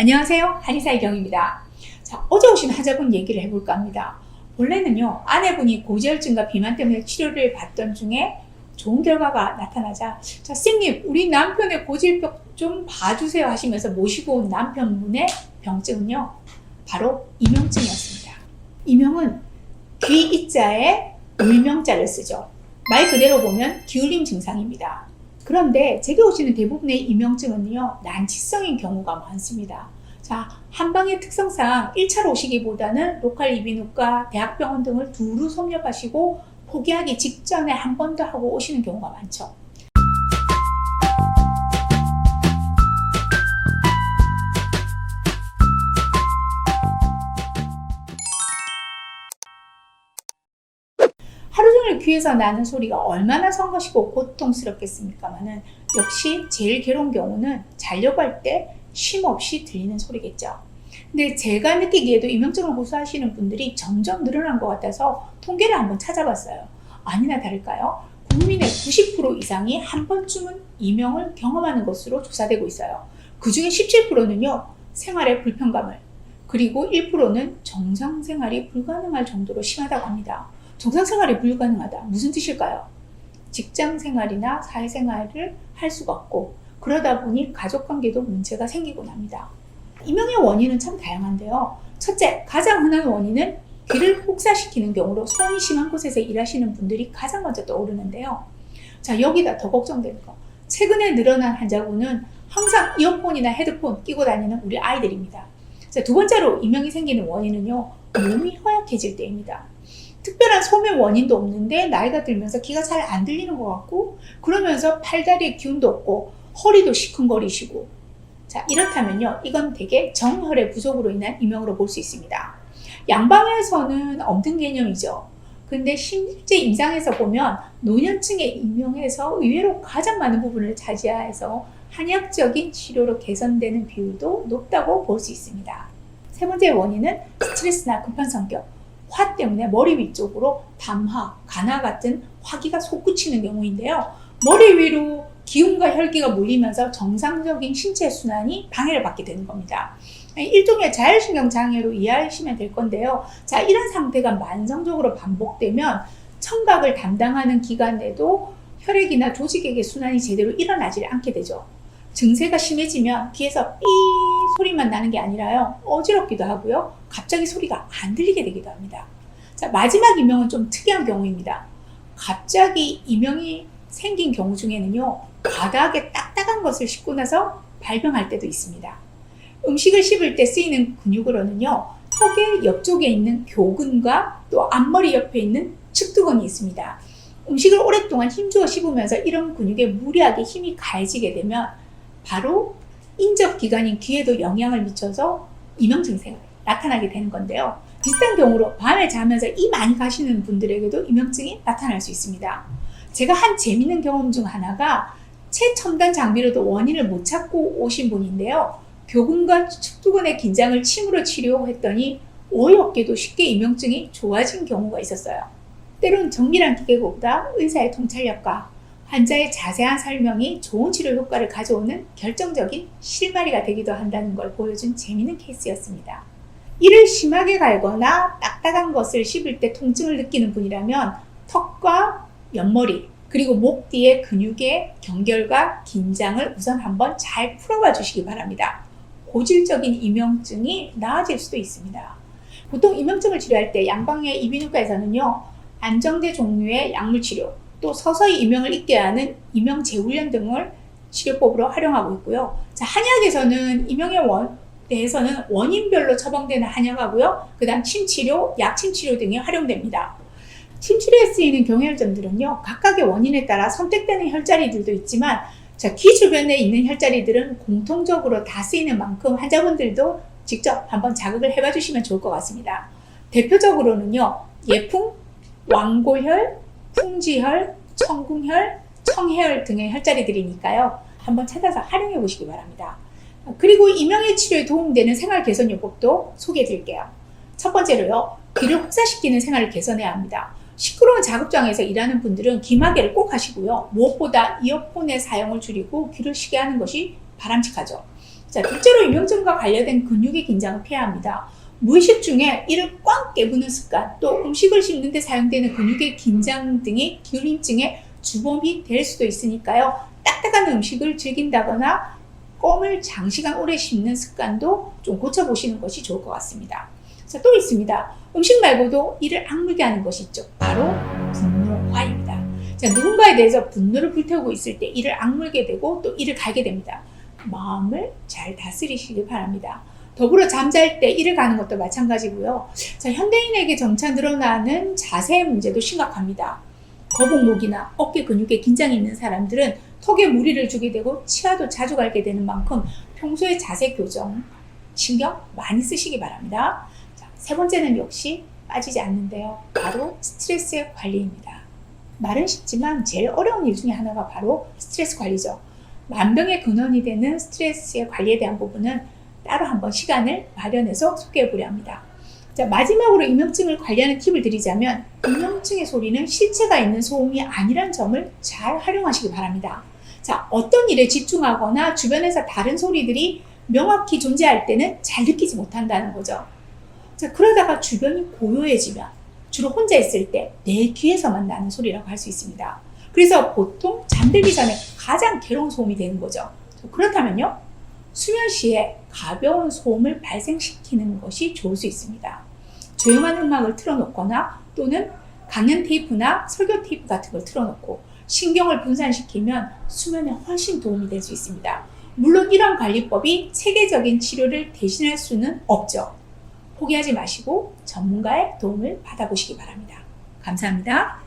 안녕하세요. 한의사의 경입니다. 자, 어제 오신 환자분 얘기를 해볼까 합니다. 원래는요, 아내분이 고지혈증과 비만 때문에 치료를 받던 중에 좋은 결과가 나타나자, 자, 선생님, 우리 남편의 고질병 좀 봐주세요 하시면서 모시고 온 남편분의 병증은요, 바로 이명증이었습니다. 이명은 귀 이자에 울명자를 쓰죠. 말 그대로 보면 기울림 증상입니다. 그런데 제게 오시는 대부분의 이명증은요, 난치성인 경우가 많습니다. 자, 한방의 특성상 1차로 오시기보다는 로컬 이비인후과, 대학병원 등을 두루 섭렵하시고 포기하기 직전에 한 번 더 하고 오시는 경우가 많죠. 하루 종일 귀에서 나는 소리가 얼마나 성것이고 고통스럽겠습니까마는 역시 제일 괴로운 경우는 자려고 할 때 쉼 없이 들리는 소리겠죠. 근데 제가 느끼기에도 이명증을 호소하시는 분들이 점점 늘어난 것 같아서 통계를 한번 찾아봤어요. 아니나 다를까요? 국민의 90% 이상이 한 번쯤은 이명을 경험하는 것으로 조사되고 있어요. 그 중에 17%는요, 생활의 불편감을, 그리고 1%는 정상 생활이 불가능할 정도로 심하다고 합니다. 정상 생활이 불가능하다. 무슨 뜻일까요? 직장 생활이나 사회 생활을 할 수가 없고, 그러다 보니 가족 관계도 문제가 생기곤 합니다. 이명의 원인은 참 다양한데요. 첫째, 가장 흔한 원인은 귀를 혹사시키는 경우로 소음이 심한 곳에서 일하시는 분들이 가장 먼저 떠오르는데요. 자, 여기다 더 걱정되는 거. 최근에 늘어난 환자군은 항상 이어폰이나 헤드폰 끼고 다니는 우리 아이들입니다. 자, 두 번째로 이명이 생기는 원인은요, 몸이 허약해질 때입니다. 특별한 소매 원인도 없는데 나이가 들면서 귀가 잘 안 들리는 것 같고, 그러면서 팔다리에 기운도 없고 허리도 시큰거리시고, 자, 이렇다면요, 이건 대개 정혈의 부족으로 인한 이명으로 볼 수 있습니다. 양방에서는 없는 개념이죠. 근데 실제 임상에서 보면 노년층의 이명에서 의외로 가장 많은 부분을 차지해서 한약적인 치료로 개선되는 비율도 높다고 볼 수 있습니다. 세 번째 원인은 스트레스나 급한 성격, 화 때문에 머리 위쪽으로 담화, 간화 같은 화기가 솟구치는 경우인데요. 머리 위로 기운과 혈기가 몰리면서 정상적인 신체 순환이 방해를 받게 되는 겁니다. 일종의 자율신경 장애로 이해하시면 될 건데요. 자, 이런 상태가 만성적으로 반복되면 청각을 담당하는 기관에도 혈액이나 조직액의 순환이 제대로 일어나지 않게 되죠. 증세가 심해지면 귀에서 삐 소리만 나는 게 아니라요, 어지럽기도 하고요, 갑자기 소리가 안 들리게 되기도 합니다. 자, 마지막 이명은 좀 특이한 경우입니다. 갑자기 이명이 생긴 경우 중에는요, 과다하게 딱딱한 것을 씹고 나서 발병할 때도 있습니다. 음식을 씹을 때 쓰이는 근육으로는요, 턱의 옆쪽에 있는 교근과 또 앞머리 옆에 있는 측두근이 있습니다. 음식을 오랫동안 힘주어 씹으면서 이런 근육에 무리하게 힘이 가해지게 되면 바로 인접기관인 귀에도 영향을 미쳐서 이명 증세가 나타나게 되는 건데요. 비슷한 경우로 밤에 자면서 이 많이 가시는 분들에게도 이명증이 나타날 수 있습니다. 제가 한 재밌는 경험 중 하나가 최첨단 장비로도 원인을 못 찾고 오신 분인데요. 교근과 측두근의 긴장을 침으로 치료했더니 어이없게도 쉽게 이명증이 좋아진 경우가 있었어요. 때론 정밀한 기계보다 의사의 통찰력과 환자의 자세한 설명이 좋은 치료 효과를 가져오는 결정적인 실마리가 되기도 한다는 걸 보여준 재미있는 케이스였습니다. 이를 심하게 갈거나 딱딱한 것을 씹을 때 통증을 느끼는 분이라면 턱과 옆머리, 그리고 목 뒤의 근육의 경결과 긴장을 우선 한번 잘 풀어봐 주시기 바랍니다. 고질적인 이명증이 나아질 수도 있습니다. 보통 이명증을 치료할 때 양방의 이비인후과에서는요, 안정제 종류의 약물치료, 또 서서히 이명을 잊게 하는 이명 재훈련 등을 치료법으로 활용하고 있고요. 자, 한약에서는 이명에 대해서는 원인별로 처방되는 한약하고요, 그 다음 침치료, 약침치료 등이 활용됩니다. 침치료에 쓰이는 경혈점들은요, 각각의 원인에 따라 선택되는 혈자리들도 있지만, 자, 귀 주변에 있는 혈자리들은 공통적으로 다 쓰이는 만큼 환자분들도 직접 한번 자극을 해봐 주시면 좋을 것 같습니다. 대표적으로는요, 예풍, 왕고혈, 풍지혈, 청궁혈, 청해혈 등의 혈자리들이니까요, 한번 찾아서 활용해 보시기 바랍니다. 그리고 이명의 치료에 도움되는 생활 개선 요법도 소개해 드릴게요. 첫 번째로요, 귀를 혹사시키는 생활을 개선해야 합니다. 시끄러운 작업장에서 일하는 분들은 귀마개를 꼭 하시고요. 무엇보다 이어폰의 사용을 줄이고 귀를 쉬게 하는 것이 바람직하죠. 자, 둘째로 이명증과 관련된 근육의 긴장을 피해야 합니다. 무의식 중에 이를 꽉 깨무는 습관, 또 음식을 씹는 데 사용되는 근육의 긴장 등이 기울임증의 주범이 될 수도 있으니까요. 딱딱한 음식을 즐긴다거나 껌을 장시간 오래 씹는 습관도 좀 고쳐보시는 것이 좋을 것 같습니다. 자, 또 있습니다. 음식 말고도 이를 악물게 하는 것이 있죠. 바로 분노화입니다. 자, 누군가에 대해서 분노를 불태우고 있을 때 이를 악물게 되고 또 이를 갈게 됩니다. 마음을 잘 다스리시길 바랍니다. 더불어 잠잘 때 이를 가는 것도 마찬가지고요. 자, 현대인에게 점차 늘어나는 자세 문제도 심각합니다. 거북목이나 어깨 근육에 긴장이 있는 사람들은 턱에 무리를 주게 되고 치아도 자주 갈게 되는 만큼 평소에 자세 교정 신경 많이 쓰시기 바랍니다. 자, 세 번째는 역시 빠지지 않는데요. 바로 스트레스의 관리입니다. 말은 쉽지만 제일 어려운 일 중에 하나가 바로 스트레스 관리죠. 만병의 근원이 되는 스트레스의 관리에 대한 부분은 따로 한번 시간을 마련해서 소개해 보려 합니다. 자, 마지막으로 이명증을 관리하는 팁을 드리자면 이명증의 소리는 실체가 있는 소음이 아니란 점을 잘 활용하시기 바랍니다. 자, 어떤 일에 집중하거나 주변에서 다른 소리들이 명확히 존재할 때는 잘 느끼지 못한다는 거죠. 자, 그러다가 주변이 고요해지면 주로 혼자 있을 때 내 귀에서만 나는 소리라고 할 수 있습니다. 그래서 보통 잠들기 전에 가장 괴로운 소음이 되는 거죠. 그렇다면요, 수면 시에 가벼운 소음을 발생시키는 것이 좋을 수 있습니다. 조용한 음악을 틀어놓거나 또는 강연 테이프나 설교 테이프 같은 걸 틀어놓고 신경을 분산시키면 수면에 훨씬 도움이 될 수 있습니다. 물론 이런 관리법이 체계적인 치료를 대신할 수는 없죠. 포기하지 마시고 전문가의 도움을 받아보시기 바랍니다. 감사합니다.